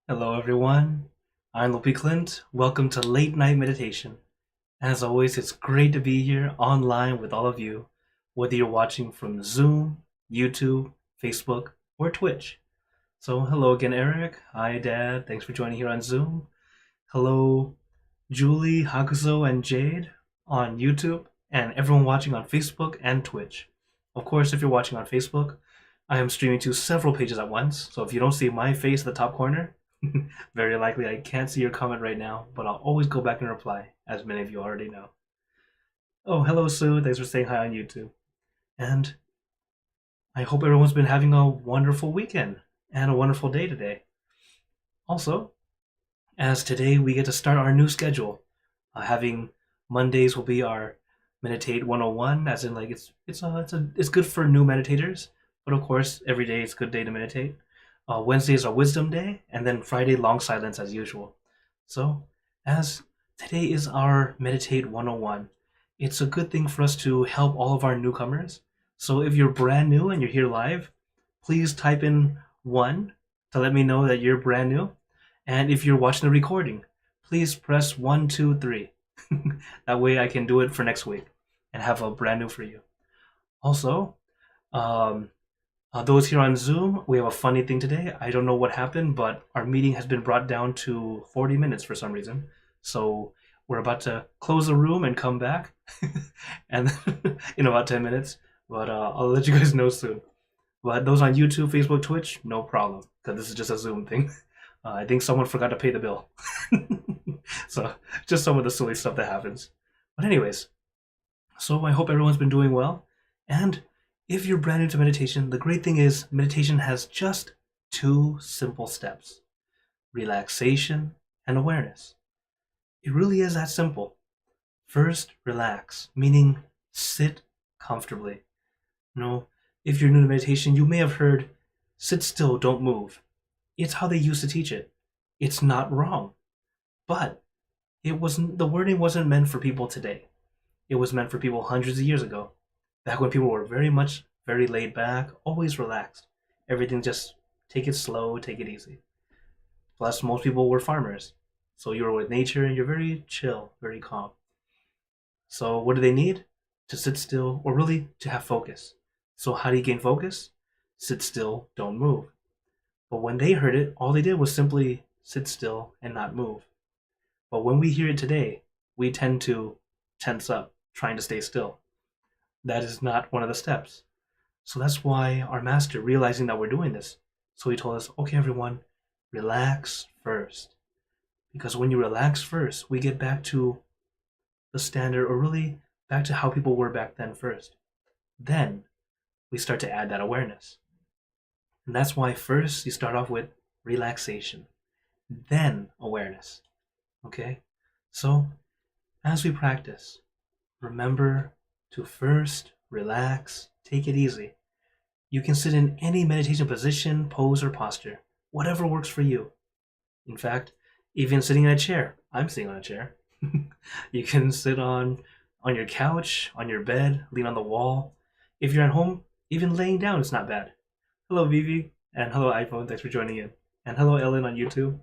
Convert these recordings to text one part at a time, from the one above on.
Hello, everyone. I'm Lopi Clint. Welcome to Late Night Meditation. As always, it's great to be here online with all of you, whether you're watching from Zoom, YouTube, Facebook, or Twitch. So, hello again, Eric. Hi, Dad. Thanks for joining here on Zoom. Hello, Julie, Hakuzo, and Jade on YouTube, and everyone watching on Facebook and Twitch. Of course, if you're watching on Facebook, I am streaming to several pages at once, so if you don't see my face in the top corner, very likely I can't see your comment right now, but I'll always go back and reply, as many of you already know. Oh, hello, Sue. Thanks for saying hi on YouTube. And I hope everyone's been having a wonderful weekend and a wonderful day today. Also, as today we get to start our new schedule, having Mondays will be our Meditate 101, as in like it's good for new meditators, but of course every day is a good day to meditate. Wednesday is our Wisdom Day, and then Friday long silence as usual. So, as today is our Meditate 101, it's a good thing for us to help all of our newcomers. So if you're brand new and you're here live, please type in 1 to let me know that you're brand new. And if you're watching the recording, please press 1, 2, 3. That way I can do it for next week and have a brand new for you. Also, those here on Zoom, we have a funny thing today. I don't know what happened, but our meeting has been brought down to 40 minutes for some reason. So we're about to close the room and come back and in about 10 minutes. But I'll let you guys know soon. But those on YouTube, Facebook, Twitch, no problem, because this is just a Zoom thing. I think someone forgot to pay the bill. So just some of the silly stuff that happens. But anyways, so I hope everyone's been doing well. And if you're brand new to meditation, the great thing is meditation has just 2 simple steps: relaxation and awareness. It really is that simple. First, relax, meaning sit comfortably. If you're new to meditation, you may have heard, sit still, don't move. It's how they used to teach it. It's not wrong. But the wording wasn't meant for people today. It was meant for people hundreds of years ago, back when people were very laid back, always relaxed. Everything just take it slow, take it easy. Plus, most people were farmers, so you're with nature and you're very chill, very calm. So what do they need? To sit still, or really to have focus. So how do you gain focus? Sit still, don't move. But when they heard it, all they did was simply sit still and not move. But when we hear it today, we tend to tense up, trying to stay still. That is not one of the steps. So that's why our master, realizing that we're doing this, so he told us, okay, everyone, relax first. Because when you relax first, we get back to the standard, or really back to how people were back then first. Then we start to add that awareness. And that's why first you start off with relaxation, then awareness. Okay? So as we practice, remember to first relax, take it easy. You can sit in any meditation position, pose, or posture, whatever works for you. In fact, even sitting in a chair. I'm sitting on a chair. You can sit on your couch, on your bed, lean on the wall. If you're at home, even laying down is not bad. Hello, Vivi, and hello, iPhone. Thanks for joining in. And hello, Ellen on YouTube.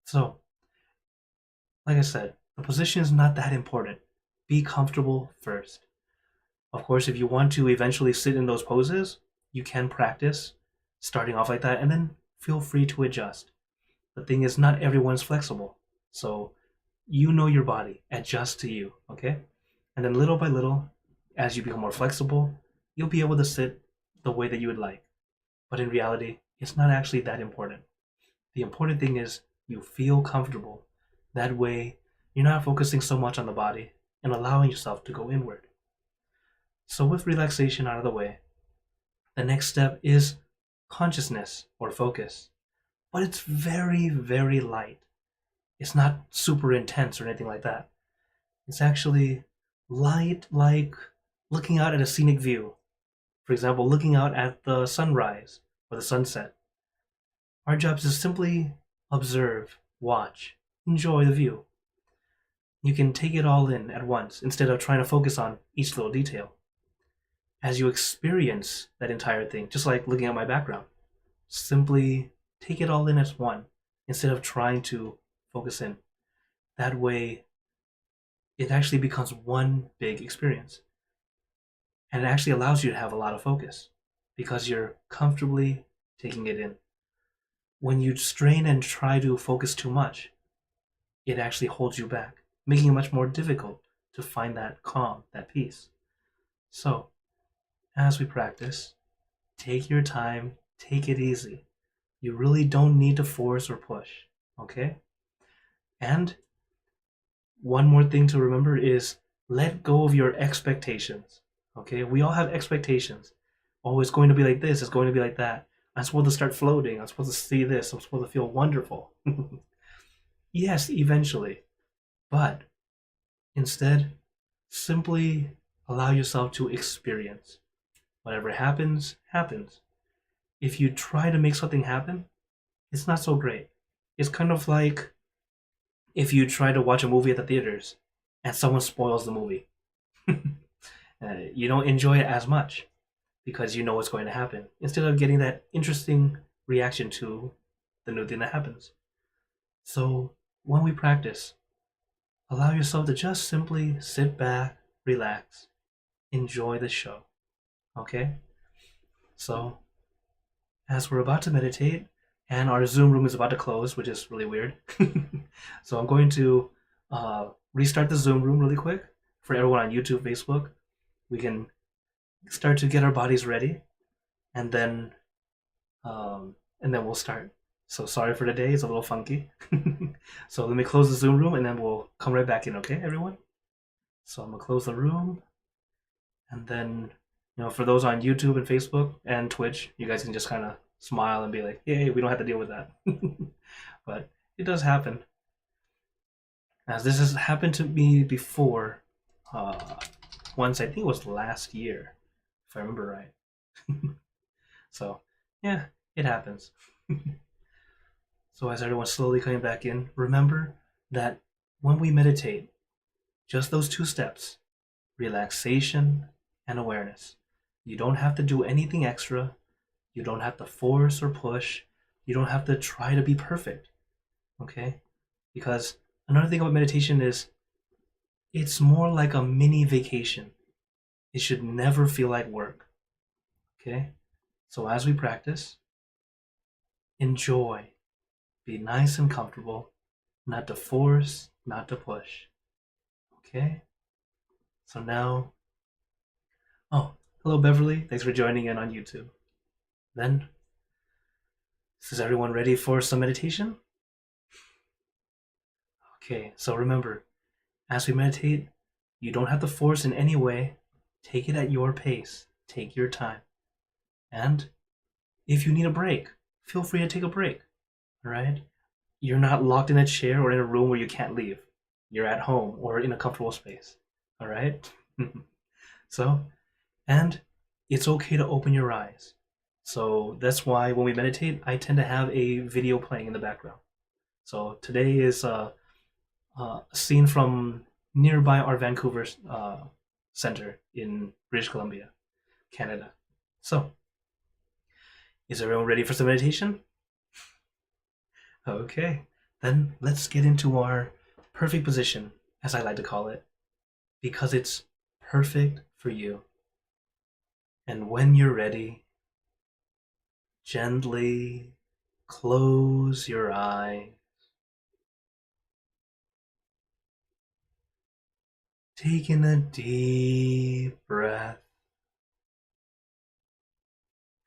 So, like I said, the position is not that important. Be comfortable first. Of course, if you want to eventually sit in those poses, you can practice starting off like that, and then feel free to adjust. The thing is, not everyone's flexible. So you know your body, adjust to you, okay? And then little by little, as you become more flexible, you'll be able to sit the way that you would like. But in reality, it's not actually that important. The important thing is you feel comfortable. That way, you're not focusing so much on the body and allowing yourself to go inward. So with relaxation out of the way, the next step is consciousness or focus. But it's very, very light. It's not super intense or anything like that. It's actually light, like looking out at a scenic view. For example, looking out at the sunrise or the sunset. Our job is to simply observe, watch, enjoy the view. You can take it all in at once instead of trying to focus on each little detail. As you experience that entire thing, just like looking at my background, simply take it all in as one instead of trying to focus in. That way, it actually becomes one big experience. And it actually allows you to have a lot of focus because you're comfortably taking it in. When you strain and try to focus too much, it actually holds you back, making it much more difficult to find that calm, that peace. So, as we practice, take your time, take it easy. You really don't need to force or push, okay? And one more thing to remember is let go of your expectations, okay? We all have expectations. Oh, it's going to be like this, it's going to be like that. I'm supposed to start floating, I'm supposed to see this, I'm supposed to feel wonderful. Yes, eventually. But instead, simply allow yourself to experience. Whatever happens, happens. If you try to make something happen, it's not so great. It's kind of like if you try to watch a movie at the theaters and someone spoils the movie. You don't enjoy it as much because you know what's going to happen instead of getting that interesting reaction to the new thing that happens. So when we practice, allow yourself to just simply sit back, relax, enjoy the show. Okay? So as we're about to meditate, and our Zoom room is about to close, which is really weird. So I'm going to restart the Zoom room really quick for everyone on YouTube, Facebook. We can start to get our bodies ready, and then we'll start. So sorry for today; it's a little funky. So let me close the Zoom room, and then we'll come right back in. Okay, everyone. So I'm gonna close the room, and then for those on YouTube and Facebook and Twitch, you guys can just kind of smile and be like, "Yay, we don't have to deal with that." But it does happen. As this has happened to me before, once I think it was last year, if I remember right. So yeah, it happens. So as everyone's slowly coming back in, remember that when we meditate, just those two steps, relaxation and awareness. You don't have to do anything extra. You don't have to force or push. You don't have to try to be perfect. Okay? Because another thing about meditation is it's more like a mini vacation. It should never feel like work. Okay? So as we practice, enjoy. Be nice and comfortable. Not to force, not to push. Okay? So now, oh, hello Beverly. Thanks for joining in on YouTube. Then, is everyone ready for some meditation? Okay, so remember, as we meditate, you don't have to force in any way. Take it at your pace. Take your time. And if you need a break, feel free to take a break. All right? You're not locked in a chair or in a room where you can't leave. You're at home or in a comfortable space. All right? So, and it's okay to open your eyes. So that's why when we meditate, I tend to have a video playing in the background. So today is a scene from nearby our Vancouver center in British Columbia, Canada. So, is everyone ready for some meditation? Okay, then let's get into our perfect position, as I like to call it, because it's perfect for you. And when you're ready, gently close your eyes. Take in a deep breath.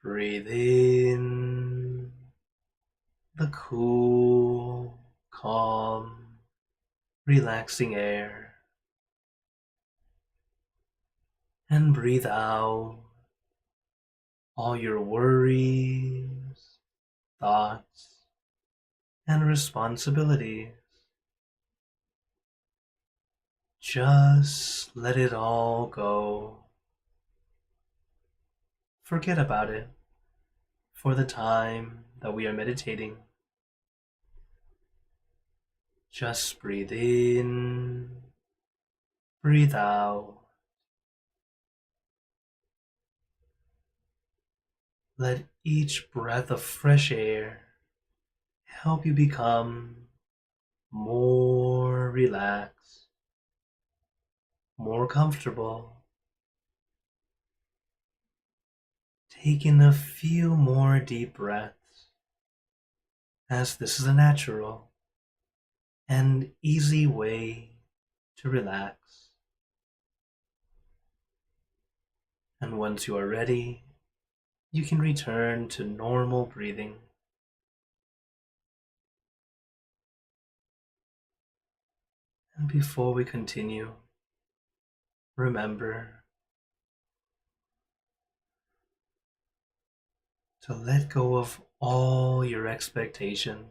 Breathe in the cool, calm, relaxing air. And breathe out all your worries, thoughts, and responsibilities. Just let it all go. Forget about it for the time that we are meditating. Just breathe in, breathe out. Let each breath of fresh air help you become more relaxed, more comfortable, taking a few more deep breaths, as this is a natural and easy way to relax. And once you are ready, you can return to normal breathing. And before we continue, remember to let go of all your expectations.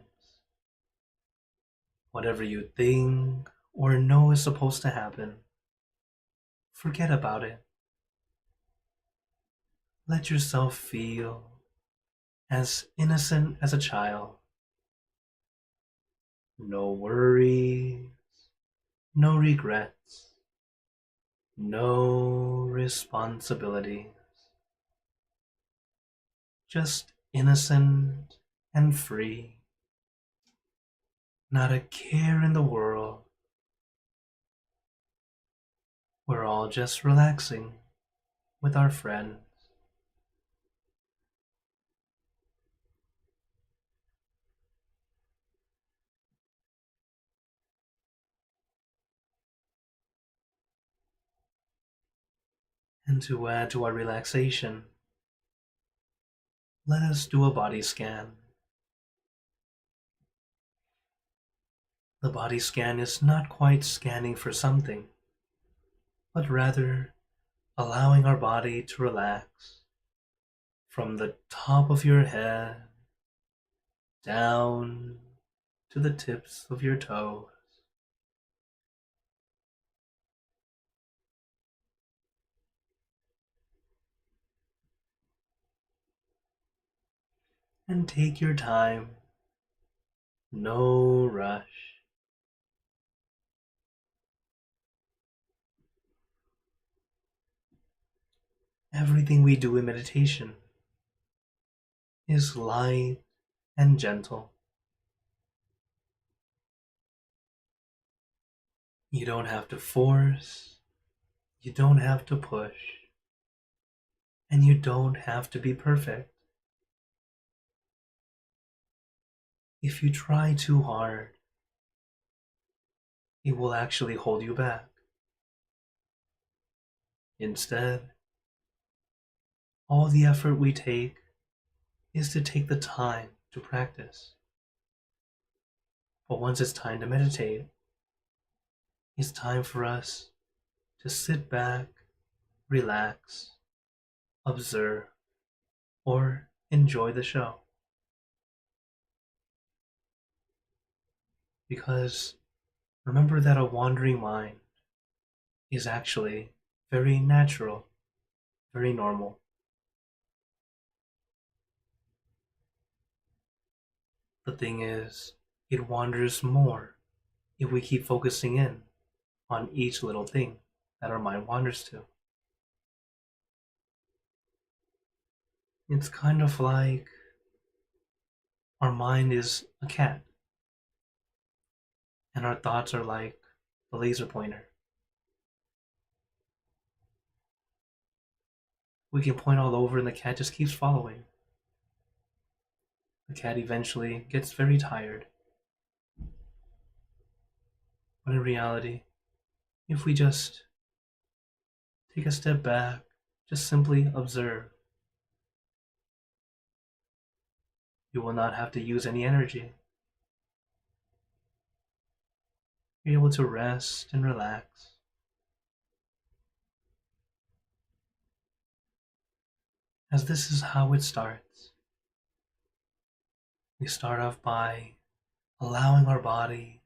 Whatever you think or know is supposed to happen, forget about it. Let yourself feel as innocent as a child. No worries, no regrets, no responsibilities. Just innocent and free. Not a care in the world. We're all just relaxing with our friends. And to add to our relaxation, let us do a body scan. The body scan is not quite scanning for something, but rather allowing our body to relax from the top of your head down to the tips of your toes. And take your time, no rush. Everything we do in meditation is light and gentle. You don't have to force, you don't have to push, and you don't have to be perfect. If you try too hard, it will actually hold you back. Instead, all the effort we take is to take the time to practice. But once it's time to meditate, it's time for us to sit back, relax, observe, or enjoy the show. Because remember that a wandering mind is actually very natural, very normal. The thing is, it wanders more if we keep focusing in on each little thing that our mind wanders to. It's kind of like our mind is a cat, and our thoughts are like the laser pointer. We can point all over, and the cat just keeps following. The cat eventually gets very tired. But in reality, if we just take a step back, just simply observe, you will not have to use any energy. You're able to rest and relax. As this is how it starts. We start off by allowing our body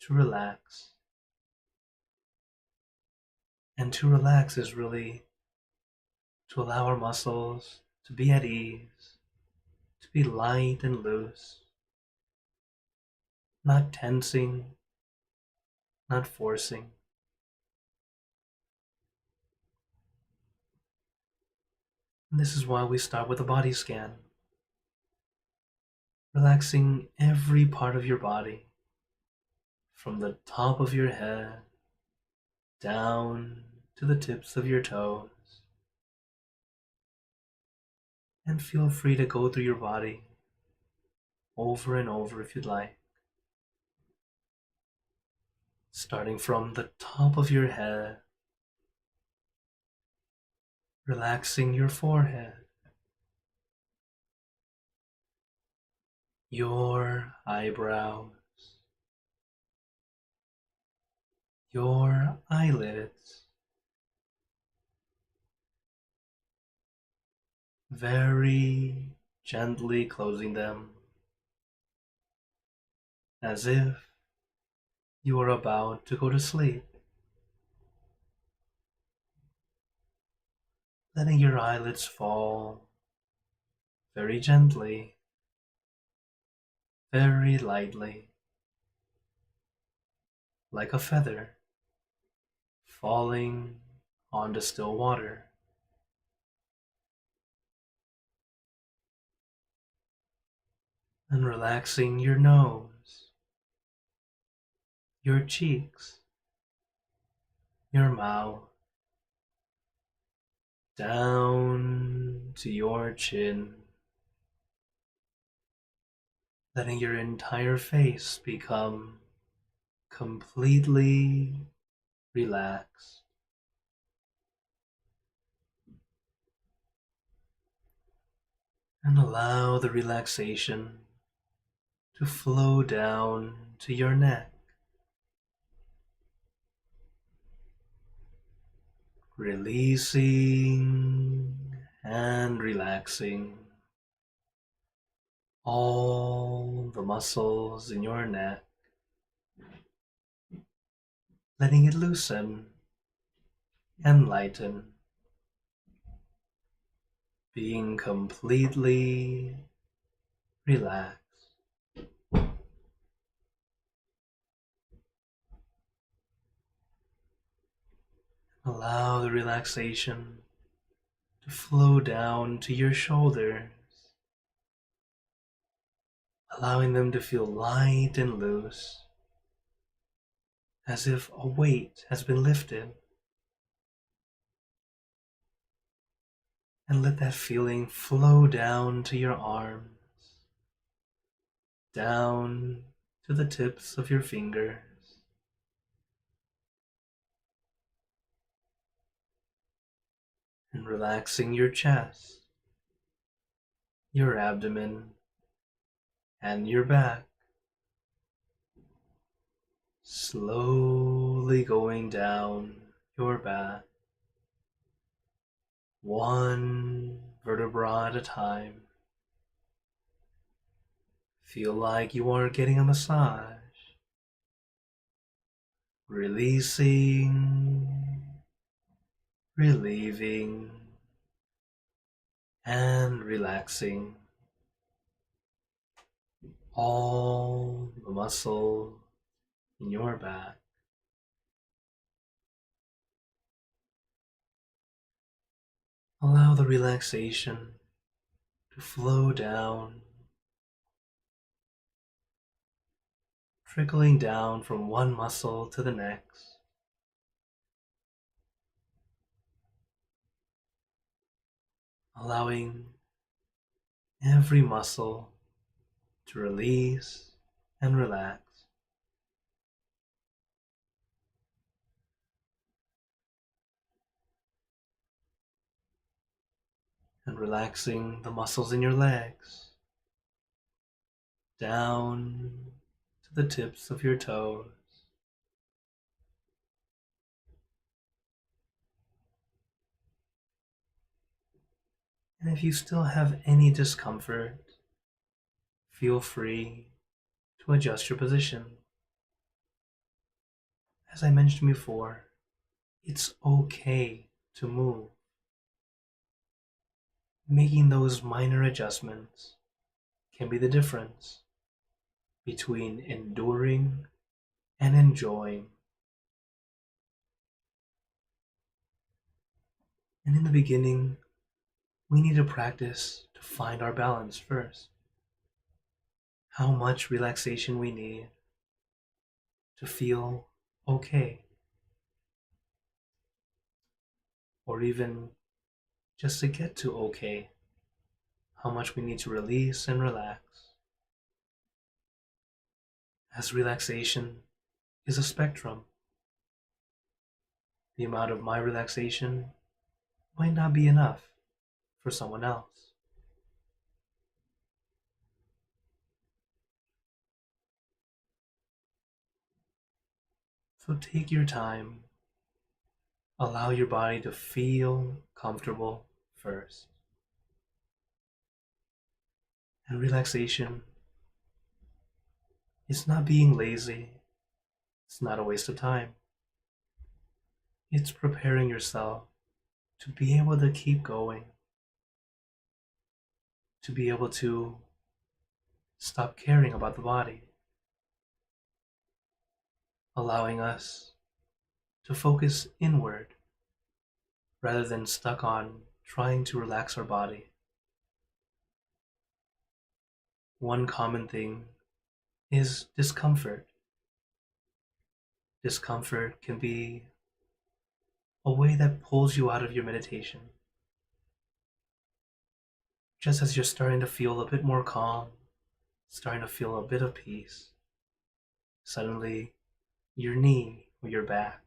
to relax. And to relax is really to allow our muscles to be at ease, to be light and loose, not tensing, not forcing. And this is why we start with a body scan. relaxing every part of your body, from the top of your head down to the tips of your toes. And feel free to go through your body over and over if you'd like. Starting from the top of your head, relaxing your forehead, your eyebrows, your eyelids, very gently closing them as if you are about to go to sleep. Letting your eyelids fall very gently, very lightly, like a feather falling onto still water. And relaxing your nose, your cheeks, your mouth, down to your chin, letting your entire face become completely relaxed. And allow the relaxation to flow down to your neck, releasing and relaxing all the muscles in your neck, letting it loosen and lighten, being completely relaxed. Allow the relaxation to flow down to your shoulders, allowing them to feel light and loose, as if a weight has been lifted. And let that feeling flow down to your arms, down to the tips of your fingers, and relaxing your chest, your abdomen, and your back, slowly going down your back, one vertebra at a time. Feel like you are getting a massage, releasing, relieving, and relaxing all the muscle in your back. Allow the relaxation to flow down, trickling down from one muscle to the next, allowing every muscle to release and relax. And relaxing the muscles in your legs, down to the tips of your toes. And if you still have any discomfort, feel free to adjust your position. As I mentioned before, it's okay to move. Making those minor adjustments can be the difference between enduring and enjoying. And in the beginning, we need to practice to find our balance first. how much relaxation we need to feel okay, or even just to get to okay, how much we need to release and relax, as relaxation is a spectrum. The amount of my relaxation might not be enough for someone else. So take your time, allow your body to feel comfortable first. And relaxation is not being lazy, it's not a waste of time. It's preparing yourself to be able to keep going, to be able to stop caring about the body, allowing us to focus inward rather than stuck on trying to relax our body. One common thing is discomfort. Discomfort can be a way that pulls you out of your meditation. Just as you're starting to feel a bit more calm, starting to feel a bit of peace, suddenly your knee or your back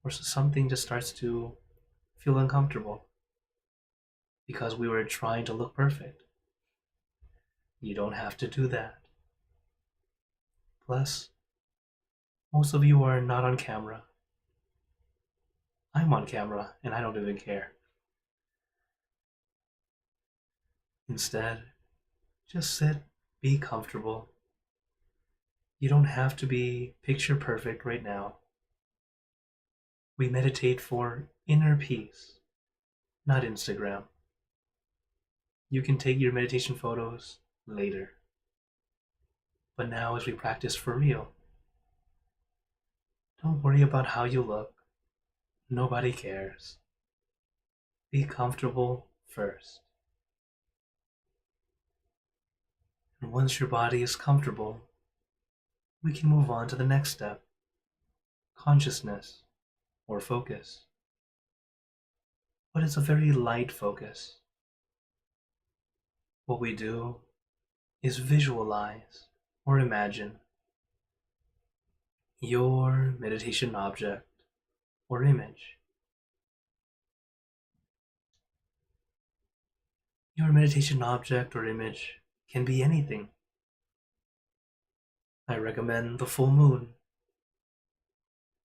or something just starts to feel uncomfortable because we were trying to look perfect. You don't have to do that. Plus, most of you are not on camera. I'm on camera and I don't even care. Instead, just sit, be comfortable. You don't have to be picture perfect right now. We meditate for inner peace, not Instagram. You can take your meditation photos later. But now, as we practice for real, don't worry about how you look. Nobody cares. Be comfortable first. And once your body is comfortable, we can move on to the next step, consciousness or focus. But it's a very light focus. What we do is visualize or imagine your meditation object or image. Your meditation object or image can be anything. I recommend the full moon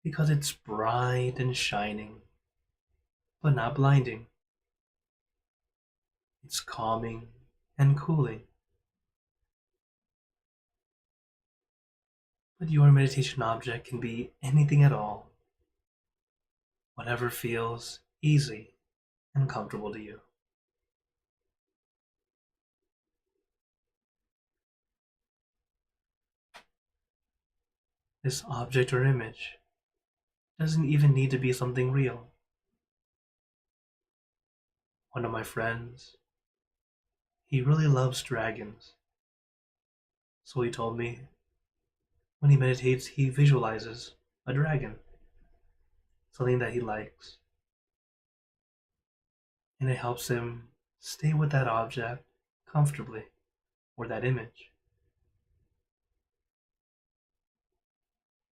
because it's bright and shining, but not blinding. It's calming and cooling. But your meditation object can be anything at all, whatever feels easy and comfortable to you. This object or image doesn't even need to be something real. One of my friends, he really loves dragons. So he told me when he meditates, he visualizes a dragon, something that he likes. And it helps him stay with that object comfortably, or that image.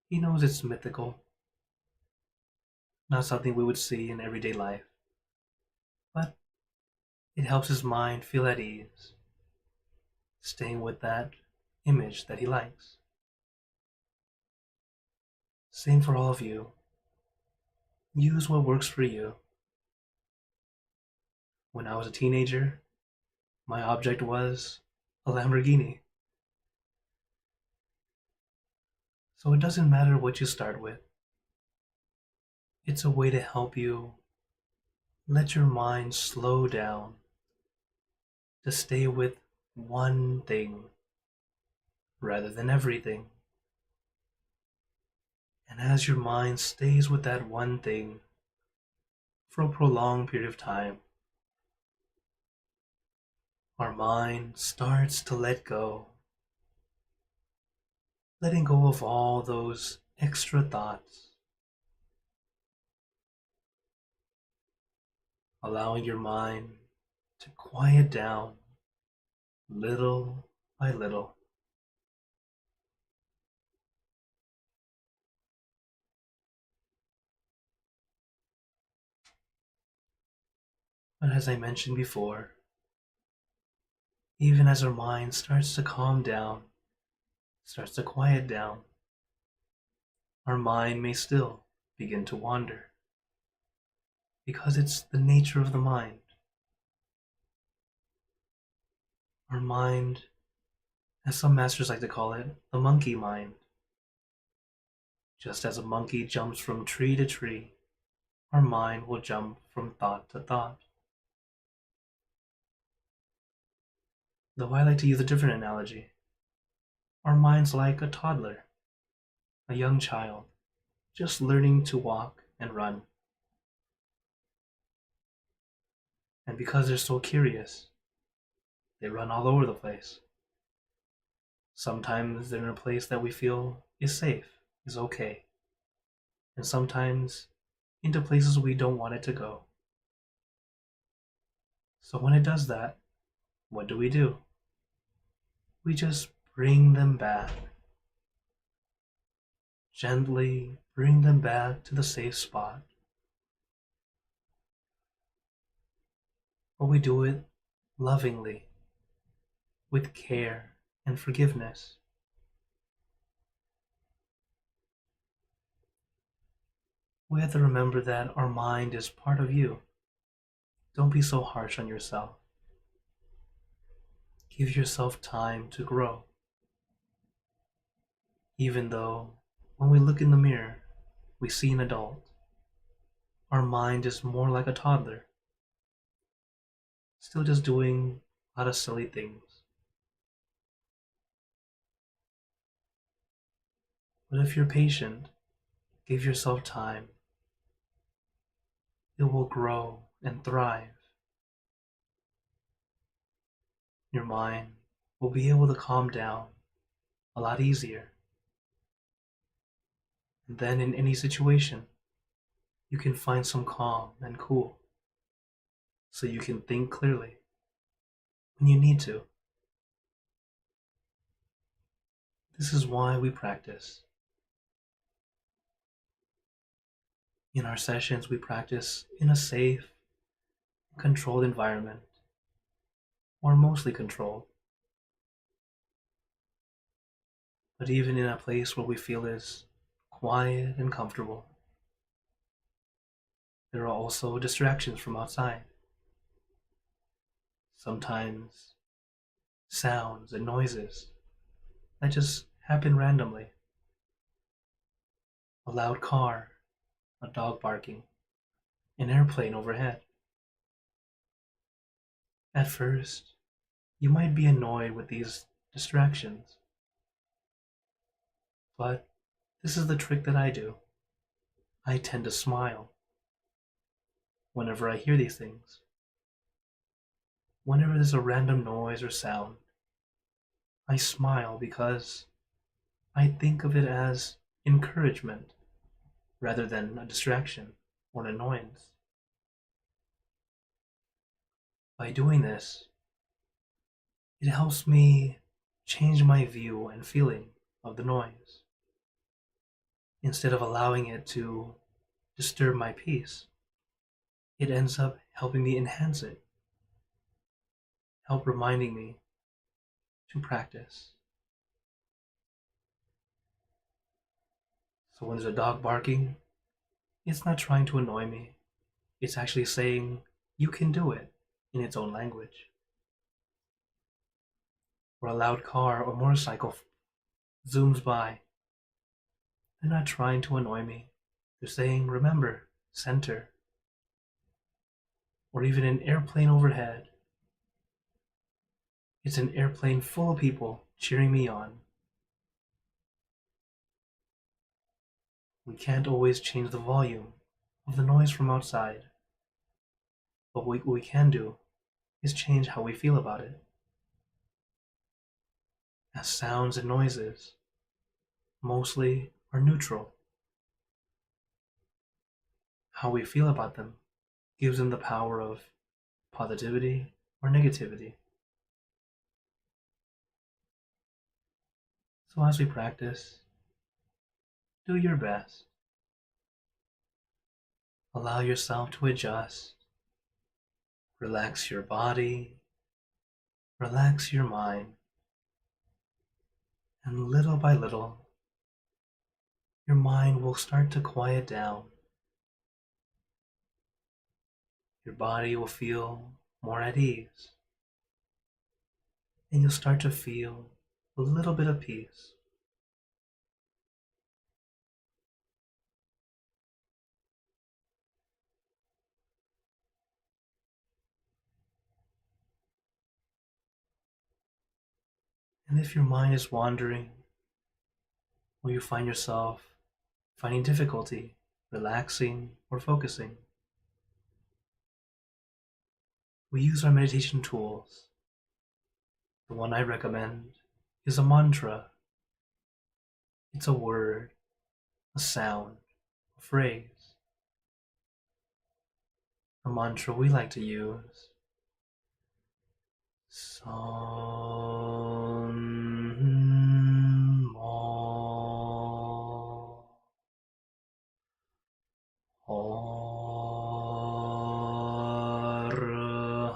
He knows it's mythical, not something we would see in everyday life, but it helps his mind feel at ease, staying with that image that he likes. Same for all of you. Use what works for you. When I was a teenager, my object was a Lamborghini. So it doesn't matter what you start with. It's a way to help you let your mind slow down, to stay with one thing rather than everything. And as your mind stays with that one thing for a prolonged period of time, our mind starts to let go letting go of all those extra thoughts, allowing your mind to quiet down little by little. But as I mentioned before, even as our mind starts to calm down, starts to quiet down, our mind may still begin to wander, because it's the nature of the mind. Our mind, as some masters like to call it, the monkey mind. Just as a monkey jumps from tree to tree, our mind will jump from thought to thought. Though I like to use a different analogy. Our mind's like a toddler, a young child, just learning to walk and run. And because they're so curious, they run all over the place. Sometimes they're in a place that we feel is safe, is okay. And sometimes into places we don't want it to go. So when it does that, what do? We just bring them back. Gently bring them back to the safe spot. But we do it lovingly, with care and forgiveness. We have to remember that our mind is part of you. Don't be so harsh on yourself. Give yourself time to grow. Even though when we look in the mirror, we see an adult, our mind is more like a toddler, still just doing a lot of silly things. But if you're patient, give yourself time, it will grow and thrive. Your mind will be able to calm down a lot easier. And then in any situation, you can find some calm and cool, so you can think clearly when you need to. This is why we practice. In our sessions, we practice in a safe, controlled environment, or mostly controlled. But even in a place where we feel is quiet and comfortable, there are also distractions from outside. Sometimes sounds and noises that just happen randomly. A loud car, a dog barking, an airplane overhead. At first, you might be annoyed with these distractions, but this is the trick that I do. I tend to smile whenever I hear these things. Whenever there's a random noise or sound, I smile because I think of it as encouragement rather than a distraction or an annoyance. By doing this, it helps me change my view and feeling of the noise. Instead of allowing it to disturb my peace, it ends up helping me enhance it, help reminding me to practice. So when there's a dog barking, it's not trying to annoy me. It's actually saying, you can do it, in its own language. Or a loud car or motorcycle zooms by. They're not trying to annoy me. They're saying, remember, center. Or even an airplane overhead. It's an airplane full of people cheering me on. We can't always change the volume of the noise from outside. But what we can do is change how we feel about it. As sounds and noises, mostly, or neutral. How we feel about them gives them the power of positivity or negativity. So as we practice, do your best. Allow yourself to adjust. Relax your body, relax your mind, and little by little, your mind will start to quiet down. Your body will feel more at ease, and you'll start to feel a little bit of peace. And if your mind is wandering, or you find yourself finding difficulty relaxing or focusing, we use our meditation tools. The one I recommend is a mantra. It's a word, a sound, a phrase. The mantra we like to use: Sam Mo Arham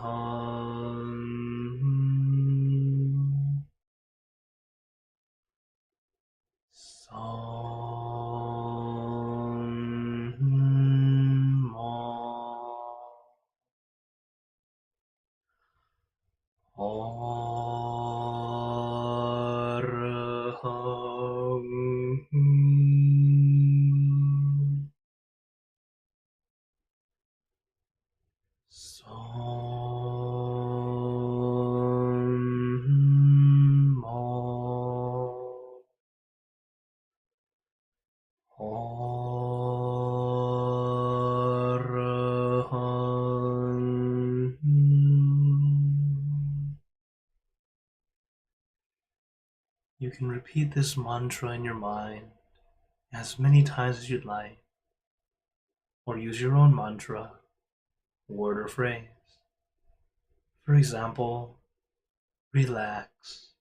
Sam Mo Arham Sam Mo Arham. You can repeat this mantra in your mind as many times as you'd like, or use your own mantra, word or phrase. For example, relax,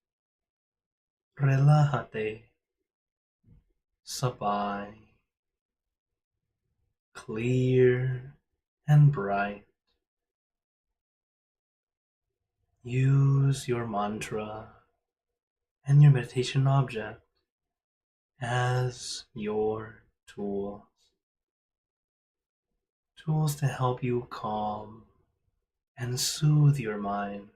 relájate, sabay, clear and bright. Use your mantra and your meditation object as your tools. Tools to help you calm and soothe your mind,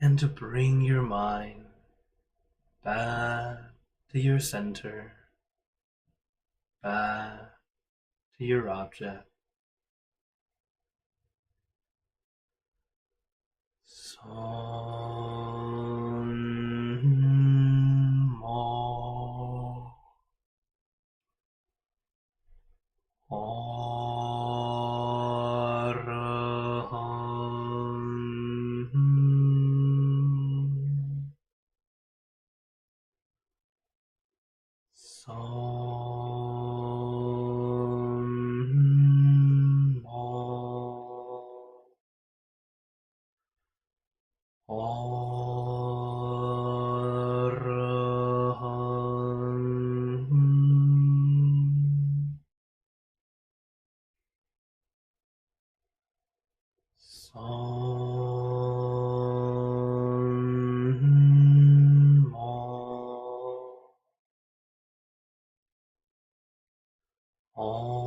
and to bring your mind back to your center, back to your object. Sam Mo Arham Sam Mo Arham Sam Mo Arham.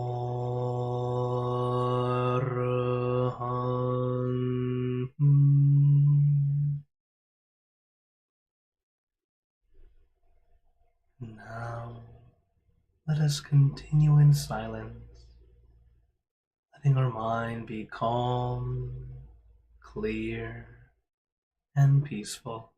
Now, let us continue in silence, letting our mind be calm, clear, and peaceful.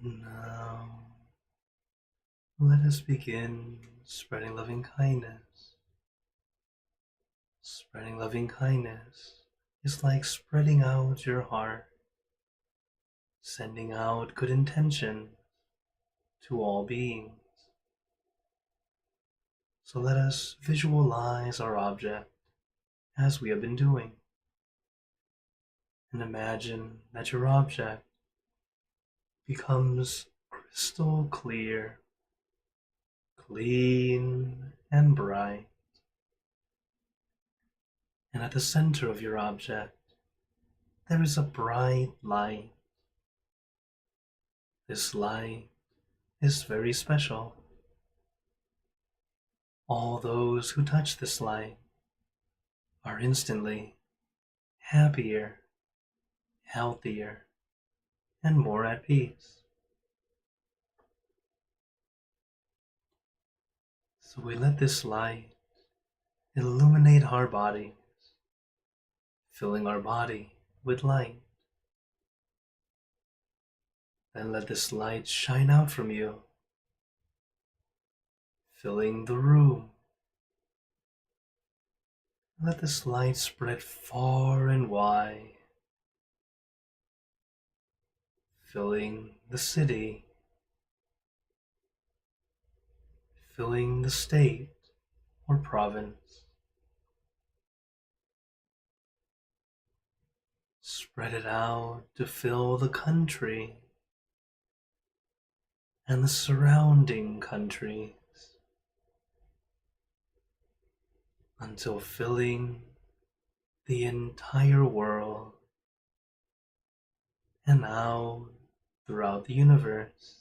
Now, let us begin spreading loving kindness. Spreading loving kindness is like spreading out your heart, sending out good intention to all beings. So let us visualize our object as we have been doing, and imagine that your object becomes crystal clear, clean and bright. And at the center of your object, there is a bright light. This light is very special. All those who touch this light are instantly happier, healthier, and more at peace. So we let this light illuminate our bodies, filling our body with light. Then let this light shine out from you, filling the room. Let this light spread far and wide, filling the city, filling the state or province. Spread it out to fill the country and the surrounding countries, until filling the entire world and out throughout the universe.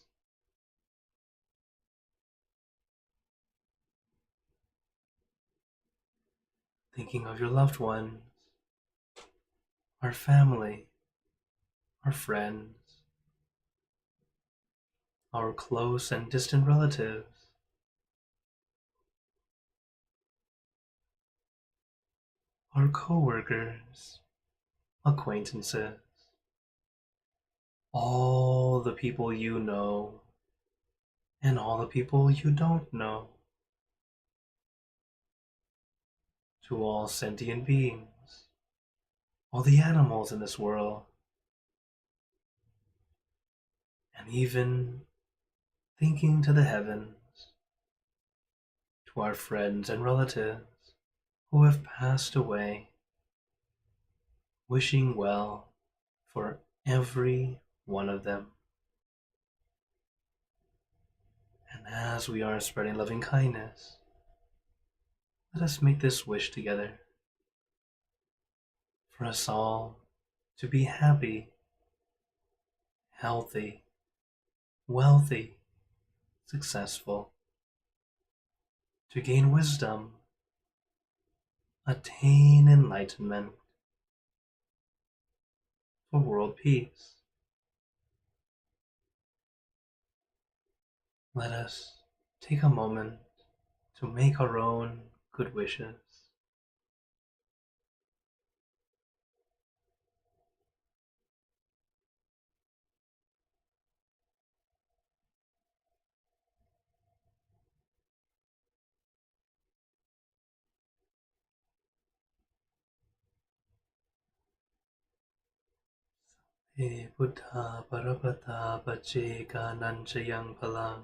Thinking of your loved ones, our family, our friends, our close and distant relatives, our co-workers, acquaintances, all the people you know and all the people you don't know, to all sentient beings, all the animals in this world, and even thinking to the heavens, to our friends and relatives who have passed away, wishing well for every one of them. And as we are spreading loving kindness, let us make this wish together for us all to be happy, healthy, wealthy, successful, to gain wisdom, attain enlightenment, for world peace. Let us take a moment to make our own good wishes. He Buddha Parapata Pacheka Nanchayang Palang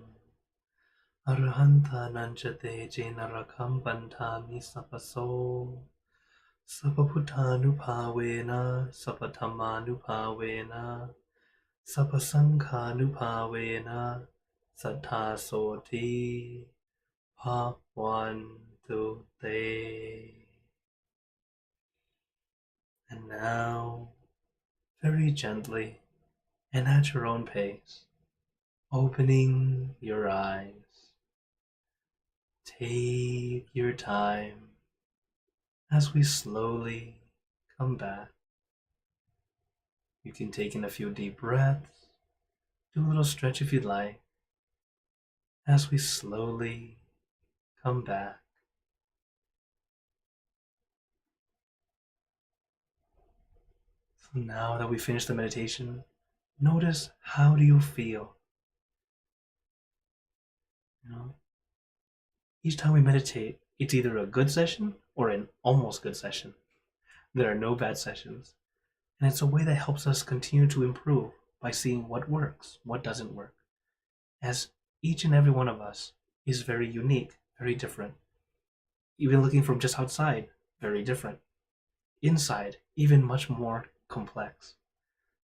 Arhanta Nanchate Jenarakam Bantami Sapaso Sapaputtanupavena Sapatamanupavena Sapasankhanupavena Sattasoti Bhavantu Te. And now, very gently and at your own pace, opening your eyes. Take your time as we slowly come back. You can take in a few deep breaths, do a little stretch if you'd like, as we slowly come back. So now that we finished the meditation, notice, how do you feel? You know, each time we meditate, it's either a good session or an almost good session. There are no bad sessions. And it's a way that helps us continue to improve by seeing what works, what doesn't work. As each and every one of us is very unique, very different. Even looking from just outside, very different. Inside, even much more complex.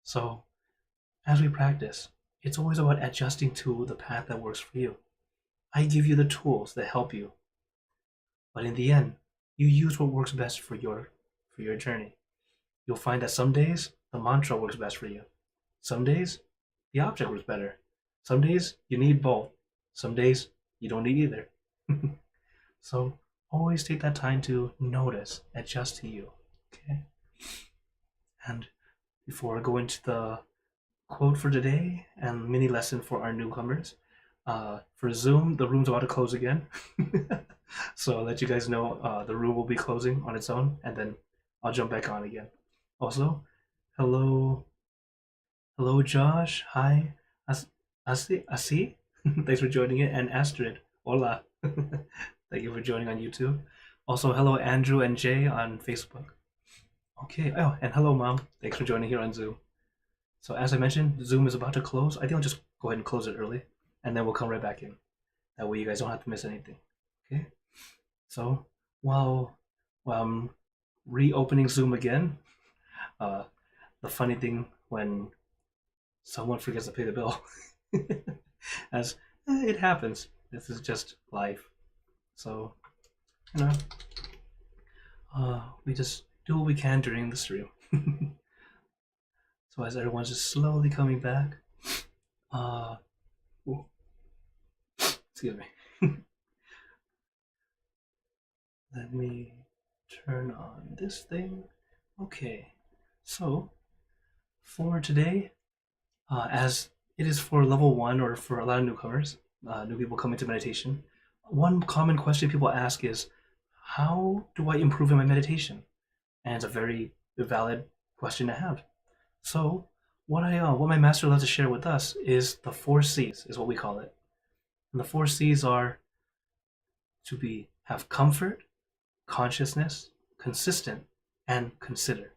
So, as we practice, it's always about adjusting to the path that works for you. I give you the tools that help you, but in the end, you use what works best for your journey. You'll find that some days the mantra works best for you. Some days the object works better. Some days you need both. Some days you don't need either. So always take that time to notice, adjust to you. Okay? And before I go into the quote for today and mini lesson for our newcomers, for Zoom, the room's about to close again. So I'll let you guys know the room will be closing on its own, and then I'll jump back on again. Also, hello, hello, Josh. Hi, Asi. Thanks for joining it, and Astrid. Hola. Thank you for joining on YouTube. Also, hello, Andrew and Jay on Facebook. Okay. Oh, and hello, Mom. Thanks for joining here on Zoom. So as I mentioned, Zoom is about to close. I think I'll just go ahead and close it early, and then we'll come right back in. That way you guys don't have to miss anything. Okay? So while I'm reopening Zoom again, the funny thing when someone forgets to pay the bill, as it happens. This is just life. So, you know, we just do what we can during the stream. So as everyone's just slowly coming back, excuse me. Let me turn on this thing. Okay, so for today, as it is for level 1 or for a lot of newcomers, new people coming to meditation, one common question people ask is, how do I improve in my meditation? And it's a very valid question to have. So what my master loves to share with us is the 4 C's, is what we call it. And the 4 C's are to have comfort, consciousness, consistent, and consider.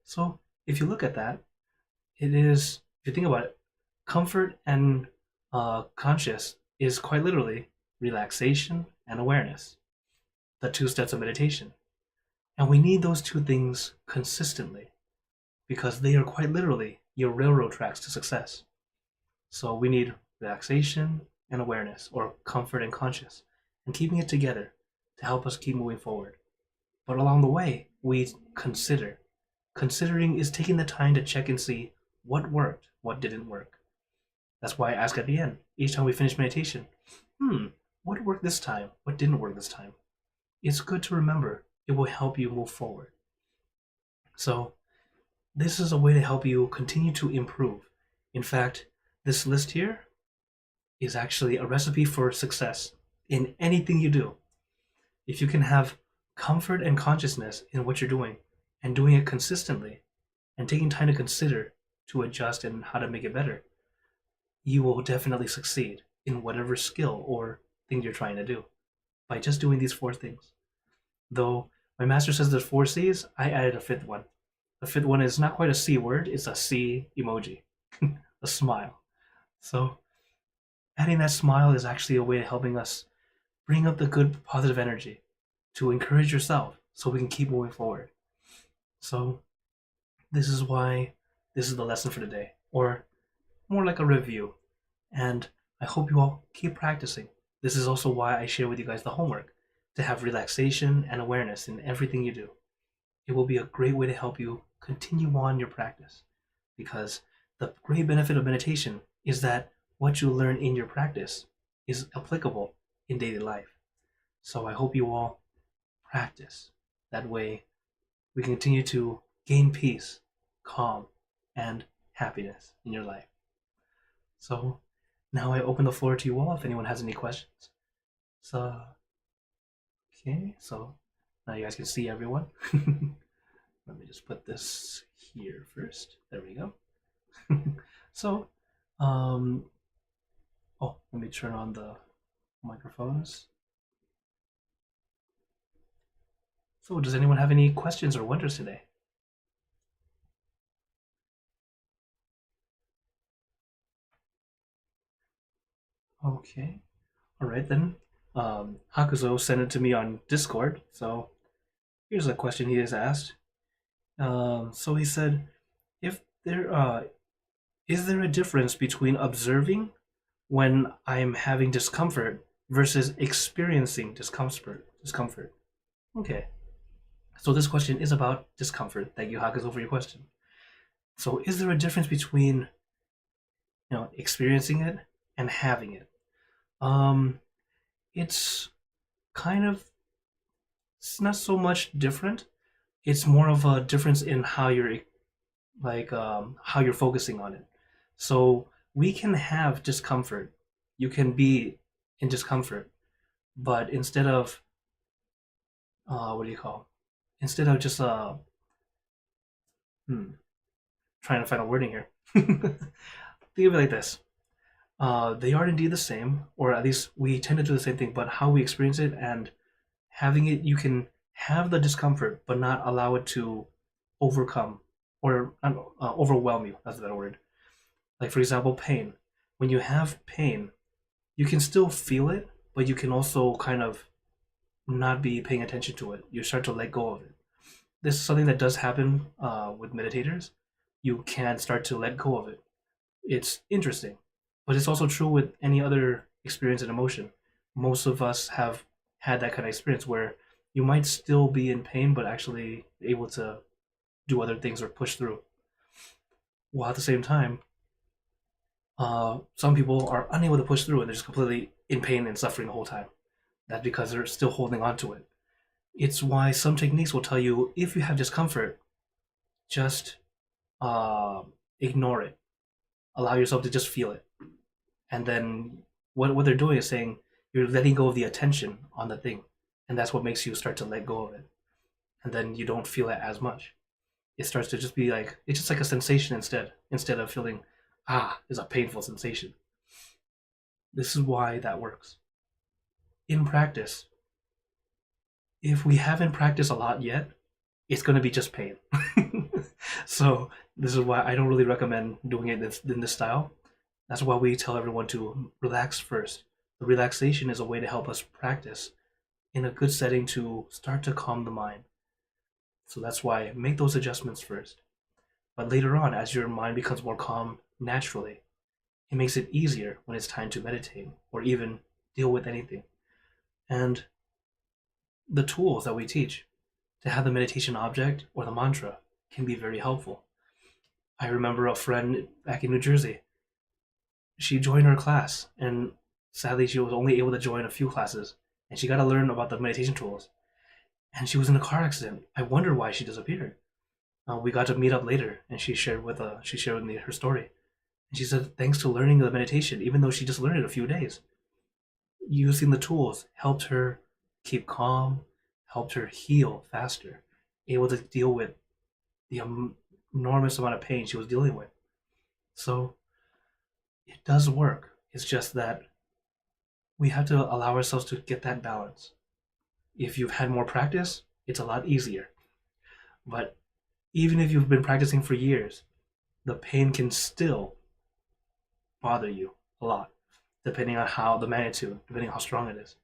So if you look at that, it is, if you think about it, comfort and conscious is quite literally relaxation and awareness, the 2 steps of meditation. And we need those 2 things consistently because they are quite literally your railroad tracks to success. So we need relaxation and awareness, or comfort and conscious, and keeping it together to help us keep moving forward. But along the way, we consider. Considering is taking the time to check and see what worked, what didn't work. That's why I ask at the end, each time we finish meditation, what worked this time? What didn't work this time? It's good to remember. It will help you move forward. So this is a way to help you continue to improve. In fact, this list here is actually a recipe for success in anything you do. If you can have comfort and consciousness in what you're doing and doing it consistently and taking time to consider to adjust and how to make it better, you will definitely succeed in whatever skill or thing you're trying to do by just doing these 4 things. Though my master says there's 4 C's, I added a 5th one. The 5th one is not quite a C word, it's a C emoji, a smile. So adding that smile is actually a way of helping us bring up the good positive energy to encourage yourself so we can keep moving forward. So this is why this is the lesson for today, or more like a review. And I hope you all keep practicing. This is also why I share with you guys the homework, to have relaxation and awareness in everything you do. It will be a great way to help you continue on your practice, because the great benefit of meditation is that what you learn in your practice is applicable in daily life. So I hope you all practice. That way we continue to gain peace, calm, and happiness in your life. So now I open the floor to you all if anyone has any questions. So, okay, so now you guys can see everyone. Let me just put this here first. There we go. So, let me turn on the Microphones. So, does anyone have any questions or wonders today? Okay. All right then. Hakuzo sent it to me on Discord. So here's a question he has asked. So he said, if there is there a difference between observing when I'm having discomfort versus experiencing discomfort? Discomfort. Okay. So this question is about discomfort. Thank you, Hakuzo, for your question. So is there a difference between experiencing it and having it? Um, it's kind of it's not so much different. It's more of a difference in how you're how you're focusing on it. So we can have discomfort. You can be in discomfort, but instead of what do you call? Instead of just hmm, trying to find a wording here. Think of it like this. They are indeed the same, or at least we tend to do the same thing, but how we experience it and having it, you can have the discomfort, but not allow it to overcome or overwhelm you. That's a better word. Like, for example, pain. When you have pain, you can still feel it, but you can also kind of not be paying attention to it. You start to let go of it. This is something that does happen with meditators. You can start to let go of it. It's interesting, but it's also true with any other experience and emotion. Most of us have had that kind of experience where you might still be in pain, but actually able to do other things or push through. While at the same time, some people are unable to push through and they're just completely in pain and suffering the whole time. That's because they're still holding on to it. It's why some techniques will tell you if you have discomfort, just ignore it. Allow yourself to just feel it. And then what they're doing is saying you're letting go of the attention on the thing. And that's what makes you start to let go of it. And then you don't feel it as much. It starts to just be like, it's just like a sensation instead of feeling, it's a painful sensation. This is why that works. In practice, if we haven't practiced a lot yet, it's going to be just pain. So this is why I don't really recommend doing it in this style. That's why we tell everyone to relax first. The relaxation is a way to help us practice in a good setting to start to calm the mind. So that's why make those adjustments first. But later on, as your mind becomes more calm naturally, it makes it easier when it's time to meditate or even deal with anything. And the tools that we teach to have the meditation object or the mantra can be very helpful. I remember a friend back in New Jersey. She joined our class, and sadly, she was only able to join a few classes, and she got to learn about the meditation tools. And she was in a car accident. I wonder why she disappeared. We got to meet up later, and she shared with me her story. And she said, thanks to learning the meditation, even though she just learned it a few days, using the tools helped her keep calm, helped her heal faster, able to deal with the enormous amount of pain she was dealing with. So it does work. It's just that we have to allow ourselves to get that balance. If you've had more practice, it's a lot easier. But even if you've been practicing for years, the pain can still bother you a lot, depending on how the magnitude, depending on how strong it is.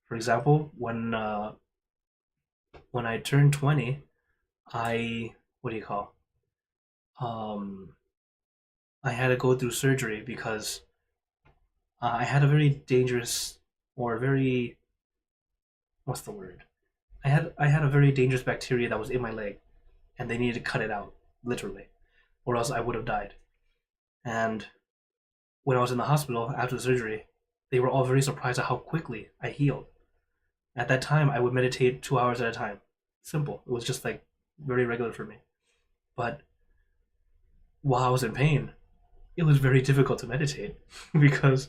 For example, when I turned 20, I what do you call? I had to go through surgery because I had a very dangerous or very what's the word? I had a very dangerous bacteria that was in my leg, and they needed to cut it out literally, or else I would have died. And when I was in the hospital after the surgery, they were all very surprised at how quickly I healed. At that time, I would meditate 2 hours at a time. Simple. It was just like very regular for me. But while I was in pain, it was very difficult to meditate because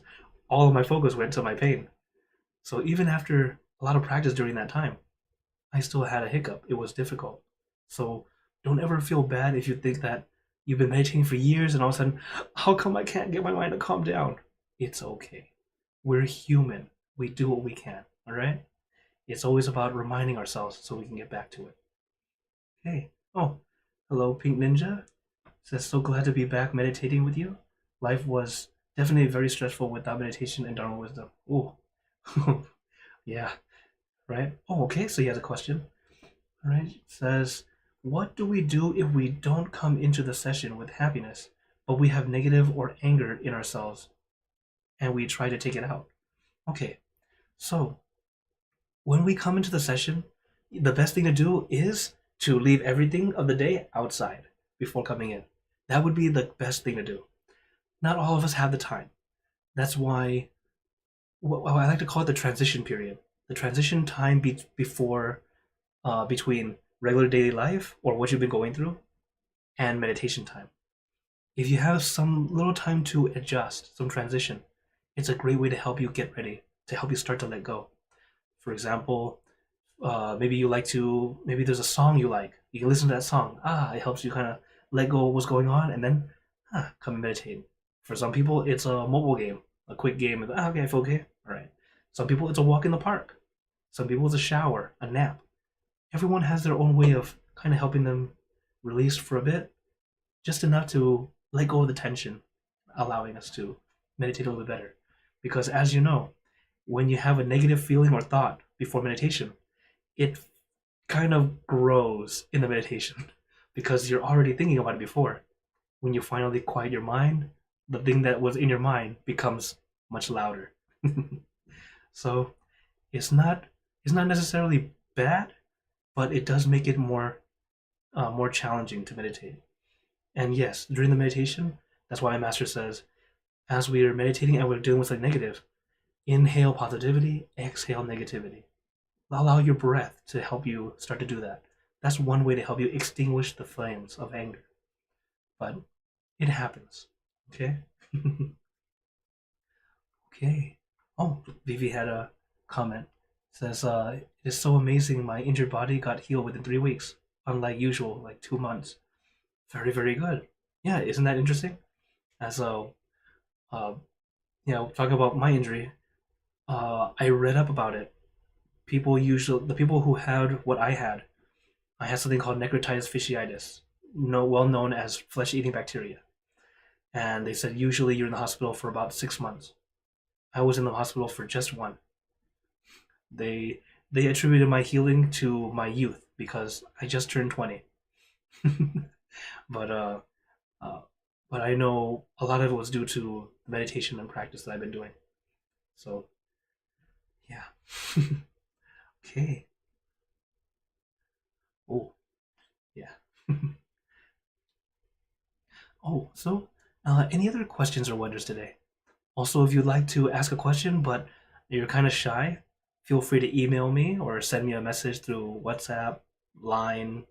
all of my focus went to my pain. So even after a lot of practice during that time, I still had a hiccup. It was difficult. So don't ever feel bad if you think that you've been meditating for years and all of a sudden, how come I can't get my mind to calm down? It's okay. We're human. we do what we can. All right. It's always about reminding ourselves so we can get back to it. Okay. Oh, hello, Pink Ninja. Says, so glad to be back meditating with you. Life was definitely very stressful without meditation and Dharma wisdom. Oh, yeah, right. Oh, okay. So he has a question. All right. It says, what do we do if we don't come into the session with happiness, but we have negative or anger in ourselves and we try to take it out? Okay. So when we come into the session, the best thing to do is to leave everything of the day outside before coming in. That would be the best thing to do. Not all of us have the time. That's why well, I like to call it the transition period. The transition time before between regular daily life or what you've been going through and meditation time. If you have some little time to adjust, some transition, it's a great way to help you get ready, to help you start to let go. For example, maybe there's a song you like. You can listen to that song. It helps you kind of let go of what's going on and then come and meditate. For some people, it's a mobile game, a quick game. Okay, I feel okay. All right. Some people, it's a walk in the park. Some people, it's a shower, a nap. Everyone has their own way of kind of helping them release for a bit, just enough to let go of the tension, allowing us to meditate a little bit better. Because as you know, when you have a negative feeling or thought before meditation, it kind of grows in the meditation because you're already thinking about it before. When you finally quiet your mind, the thing that was in your mind becomes much louder. So it's not necessarily bad, but it does make it more challenging to meditate. And yes, during the meditation, that's why my master says, as we are meditating and we're dealing with the negative, inhale positivity, exhale negativity. Allow your breath to help you start to do that. That's one way to help you extinguish the flames of anger. But it happens. Okay? Okay. Oh, Vivi had a comment. It says, it is so amazing my injured body got healed within 3 weeks, unlike usual, like 2 months. Very, very good. Yeah, isn't that interesting? As uh, talking about my injury, I read up about it. The people who had what I had something called necrotitis fasciitis, well known as flesh-eating bacteria. And they said usually you're in the hospital for about 6 months. I was in the hospital for just one. They attributed my healing to my youth because I just turned 20. but uh, but I know a lot of it was due to meditation and practice that I've been doing. So yeah. Okay. Oh yeah. Any other questions or wonders today? Also, if you'd like to ask a question but you're kind of shy, feel free to email me or send me a message through WhatsApp, Line,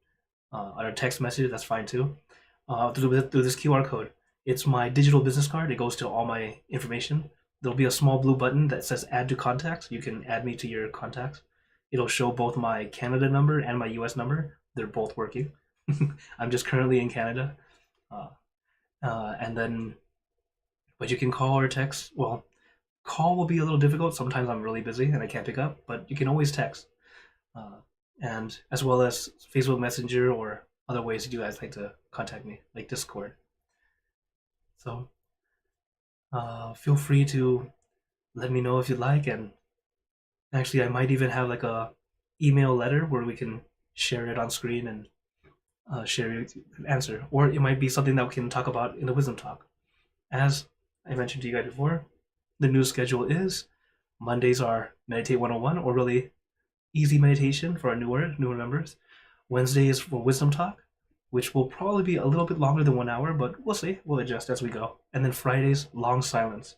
or a text message. That's fine too. Through this QR code. It's my digital business card. It goes to all my information. There'll be a small blue button that says add to contacts. You can add me to your contacts. It'll show both my Canada number and my US number. They're both working. I'm just currently in Canada. Uh, and then, but you can call or text. Well, call will be a little difficult. Sometimes I'm really busy and I can't pick up, but you can always text. Uh, and as well as Facebook Messenger or other ways you guys like to contact me, like Discord. So feel free to let me know if you'd like, and actually I might even have like a email letter where we can share it on screen and share your answer, or it might be something that we can talk about in the wisdom talk. As I mentioned to you guys before, the new schedule is Mondays are Meditate 101, or really easy meditation for our newer members. Wednesday is for wisdom talk, which will probably be a little bit longer than 1 hour, but we'll see. We'll adjust as we go. And then Fridays, long silence,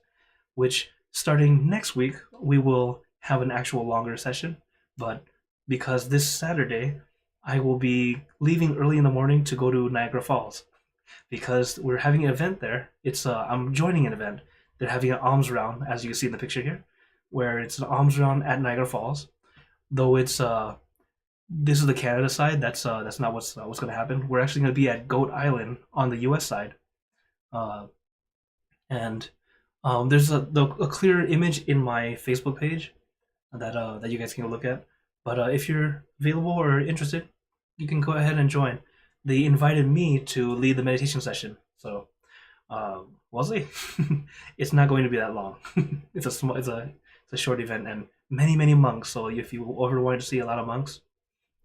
which starting next week, we will have an actual longer session. But because this Saturday, I will be leaving early in the morning to go to Niagara Falls because we're having an event there. I'm joining an event. They're having an alms round, as you can see in the picture here, where it's an alms round at Niagara Falls. Though this is the Canada side. That's not what's going to happen. We're actually going to be at Goat Island on the U.S. side, and There's a clear image in my Facebook page that you guys can look at. But if you're available or interested, you can go ahead and join. They invited me to lead the meditation session, so we'll see. It's not going to be that long. It's a short event and many monks. So if you ever wanted to see a lot of monks,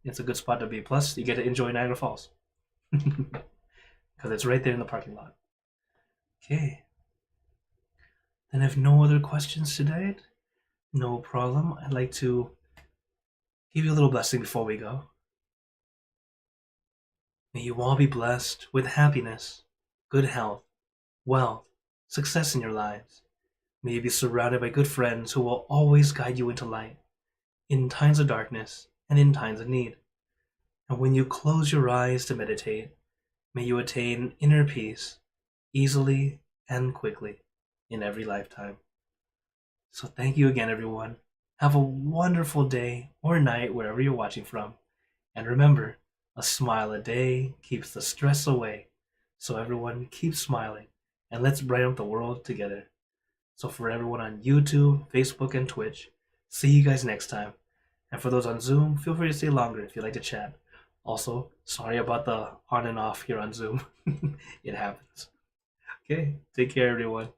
it's a good spot to be. Plus, you get to enjoy Niagara Falls because it's right there in the parking lot. Okay. Then, if no other questions today, no problem. I'd like to give you a little blessing before we go. May you all be blessed with happiness, good health, wealth, success in your lives. May you be surrounded by good friends who will always guide you into light, in times of darkness and in times of need. And when you close your eyes to meditate, may you attain inner peace easily and quickly in every lifetime. So thank you again, everyone. Have a wonderful day or night wherever you're watching from. And remember, a smile a day keeps the stress away. So everyone, keep smiling and let's brighten up the world together. So for everyone on YouTube, Facebook, and Twitch, see you guys next time. And for those on Zoom, feel free to stay longer if you'd like to chat. Also, sorry about the on and off here on Zoom. It happens. Okay, take care, everyone.